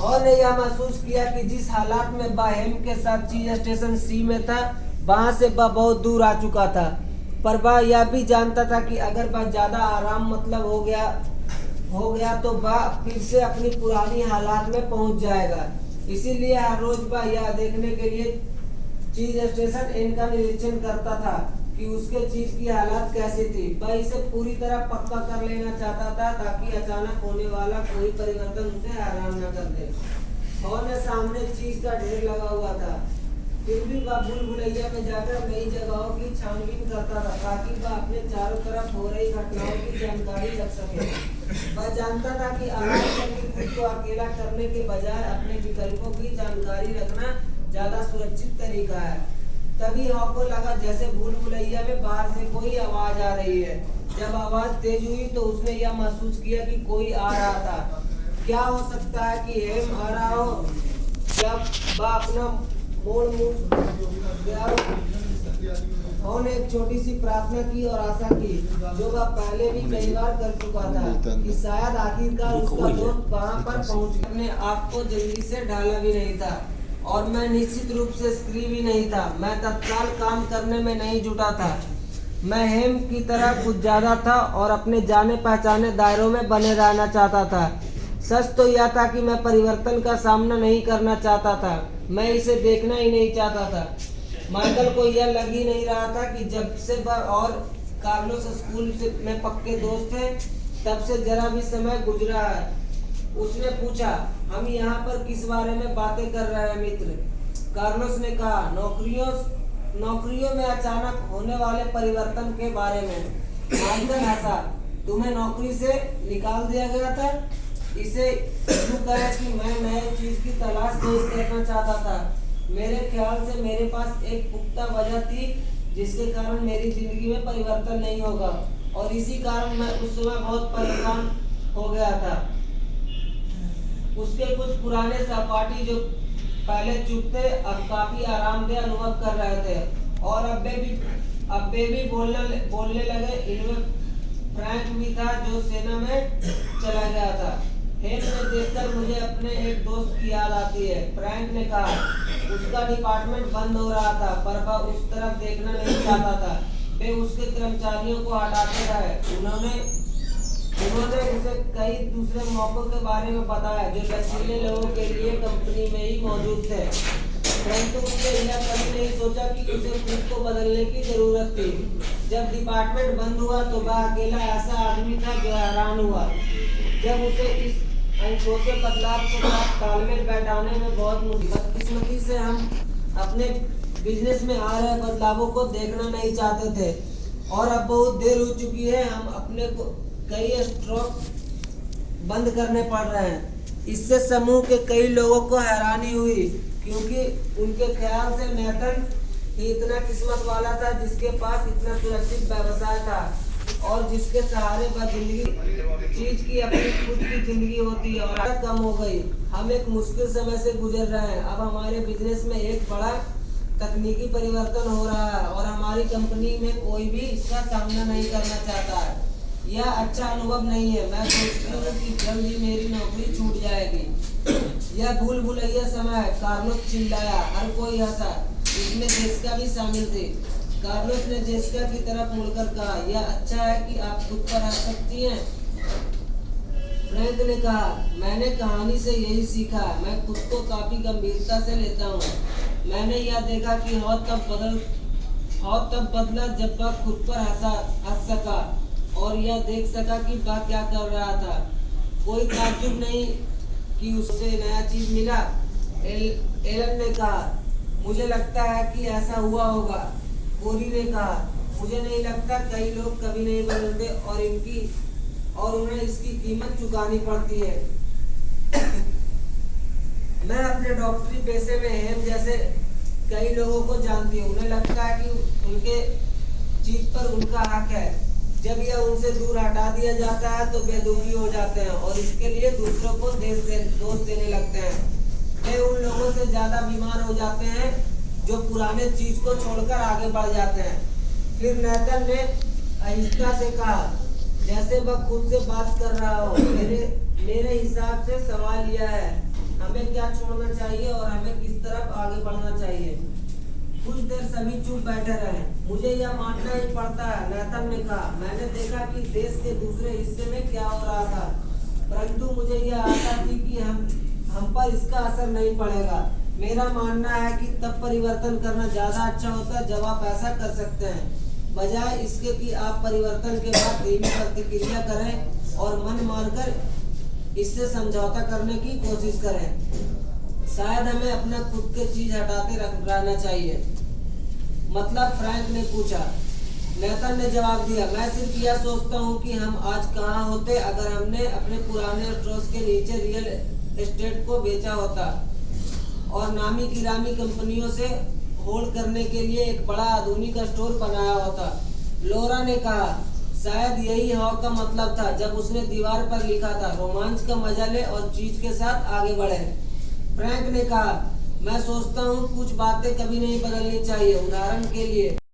और ने यह महसूस किया कि जिस हालात में वह हेम के साथ चीज स्टेशन सी में था, वहां से वह बहुत दूर आ चुका था। पर वह यह भी जानता था कि अगर वह ज्यादा आराम मतलब हो गया तो वह फिर से अपनी पुरानी हालात में पहुंच जाएगा। इसीलिए हर रोज वह यह देखने के लिए चीज स्टेशन एन का निरीक्षण करता था कि उसके चीज की हालत कैसी थी। वह इसे पूरी तरह पक्का कर लेना चाहता था ताकि अचानक होने वाला कोई परिवर्तन उसे हैरान न कर दे। और सामने चीज का ढेर लगा हुआ था, फिर भी वह भूल भुलैया में जाकर नई जगहों की छानबीन करता था ताकि वह अपने चारों तरफ हो रही घटनाओं की जानकारी रख सके। वह जानता था कि आराम करके खुद को अकेला करने के बजाय अपने विकल्पों की जानकारी रखना ज्यादा सुरक्षित तरीका है। तभी हॉक को लगा जैसे भूल भुलैया में बाहर से कोई आवाज आ रही है। जब आवाज तेज हुई तो उसने यह महसूस किया कि कोई आ रहा था। क्या हो सकता है कि हेम आ रहा हो? जब वह अपना मोड़ गया, उन्होंने एक छोटी सी प्रार्थना की और आशा की, जो वह पहले भी कई बार कर चुका था, कि शायद आखिरकार उसका दोस्त वहां पर पहुंच। अपने आप को जल्दी से ढाला भी नहीं था और मैं निश्चित रूप से स्त्री भी नहीं था। मैं तत्काल काम करने में नहीं जुटा था। मैं हेम की तरह कुछ ज्यादा था और अपने जाने पहचाने दायरों में बने रहना चाहता था। सच तो यह था कि मैं परिवर्तन का सामना नहीं करना चाहता था, मैं इसे देखना ही नहीं चाहता था। माइकल को यह लग ही नहीं रहा था कि जब से वह और कार्लोस स्कूल में पक्के दोस्त हैं, तब से जरा भी समय गुजरा है। उसने पूछा, हम यहाँ पर किस बारे में बातें कर रहे हैं मित्र? कार्लोस ने कहा, नौकरियों में अचानक होने वाले परिवर्तन के बारे में। माइकल हंसा, तुम्हें नौकरी से निकाल दिया गया था? इसे यूं कहें कि मैं नए चीज की तलाश नहीं करना चाहता था। मेरे ख्याल से मेरे पास एक पुख्ता वजह थी जिसके कारण मेरी जिंदगी में परिवर्तन नहीं होगा, और इसी कारण मैं उस समय बहुत परेशान हो गया था। उसके कुछ पुराने सहपाठी जो पहले चुप थे, अब काफी आरामदेह अनुभव कर रहे थे और अब वे भी बोलने लगे। इनमें फ्रैंक भी था जो सेना में चला गया था। हेम ने देखकर मुझे अपने एक दोस्त की याद आती है, फ्रैंक ने कहा। उसका डिपार्टमेंट बंद हो रहा था पर वह उस तरफ देखना नहीं चाहता था। वे उसके कर्मचारियों को हटाते रहे। उन्होंने उसे कई दूसरे मौकों के बारे में बताया जो लचीले लोगों के लिए कंपनी में ही मौजूद थे, परंतु उसने यह कभी नहीं सोचा कि उसे खुद को बदलने की जरूरत थी। जब डिपार्टमेंट बंद हुआ तो वह अकेला ऐसा आदमी था जो हैरान हुआ। जब उसे इस अनसोचे बदलाव के साथ तालमेल बैठाने में बहुत बदकिस्मती से हम अपने बिजनेस में आ रहे बदलावों को देखना नहीं चाहते थे और अब बहुत देर हो चुकी है। हम अपने को कई स्ट्रोक बंद करने पड़ रहे हैं। इससे समूह के कई लोगों को हैरानी हुई क्योंकि उनके ख्याल से नेथन ही इतना किस्मत वाला था जिसके पास इतना सुरक्षित व्यवसाय था और जिसके सहारे वह जिंदगी चीज की अपनी खुद की जिंदगी होती है। और कम हो गई। हम एक मुश्किल समय से गुजर रहे हैं। अब हमारे बिजनेस में एक बड़ा तकनीकी परिवर्तन हो रहा है और हमारी कंपनी में कोई भी इसका सामना नहीं करना चाहता है। यह अच्छा अनुभव नहीं है। मैं सोचती हूँ कि जल्द ही मेरी नौकरी छूट जाएगी। यह भूल भुलैया समय है, कार्लोस चिल्लाया। हर कोई हंसा, इसमें जेसिका भी शामिल थी। कार्लोस ने जेसिका की तरफ मुड़कर कहा, यह अच्छा है कि आप खुद पर हंस सकती हैं। फ्रैंक ने कहा, मैंने कहानी से यही सीखा। मैं खुद को काफी गंभीरता से लेता हूँ। मैंने यह देखा कि हौत तब बदला जब वह खुद पर हंस सका और यह देख सका कि वह क्या कर रहा था। कोई ताज्जुब नहीं कि उसे नया चीज मिला। एलन ने कहा, मुझे लगता है कि ऐसा हुआ होगा। कोरी ने कहा, मुझे नहीं लगता, कई लोग कभी नहीं बदलते और उन्हें इसकी कीमत चुकानी पड़ती है। मैं अपने डॉक्टरी पेशे में हेम जैसे कई लोगों को जानती हूँ। उन्हें लगता है कि उनके चीज पर उनका हक है। जब यह उनसे दूर हटा दिया जाता है तो वे दुखी हो जाते हैं और इसके लिए दूसरों को दोष देने लगते हैं। वे उन लोगों से ज्यादा बीमार हो जाते हैं जो पुराने चीज को छोड़कर आगे बढ़ जाते हैं। फिर नेथन ने आहिस्ता से कहा, जैसे वह खुद से बात कर रहा हो, मेरे हिसाब से सवाल यह है, हमें क्या छोड़ना चाहिए और हमें किस तरफ आगे बढ़ना चाहिए। कुछ देर सभी चुप बैठे रहे। मुझे यह मानना ही पड़ता है, नेतन ने कहा। मैंने देखा कि देश के दूसरे हिस्से में क्या हो रहा था, परंतु मुझे यह आशा थी कि हम पर इसका असर नहीं पड़ेगा। मेरा मानना है कि तब परिवर्तन करना ज्यादा अच्छा होता है जब आप ऐसा कर सकते हैं, बजाय इसके कि आप परिवर्तन के बाद धीमी प्रतिक्रिया करें और मन मारकर इससे समझौता करने की कोशिश करें। शायद हमें अपना खुद के चीज हटाते रहना चाहिए। मतलब, फ्रैंक ने पूछा। नेतन ने जवाब दिया, मैं सिर्फ यह सोचता हूँ कि हम आज कहाँ होते अगर हमने अपने पुराने ट्रस्ट के नीचे रियल एस्टेट को बेचा होता और नामी गिरामी कंपनियों से होल्ड करने के लिए एक बड़ा आधुनिक स्टोर बनाया होता। लोरा ने कहा, शायद यही हॉक का मतलब था जब उसने दीवार पर लिखा था, रोमांच का मजा ले और चीज के साथ आगे बढ़े। फ्रैंक ने कहा, मैं सोचता हूँ कुछ बातें कभी नहीं बदलनी चाहिए। उदाहरण के लिए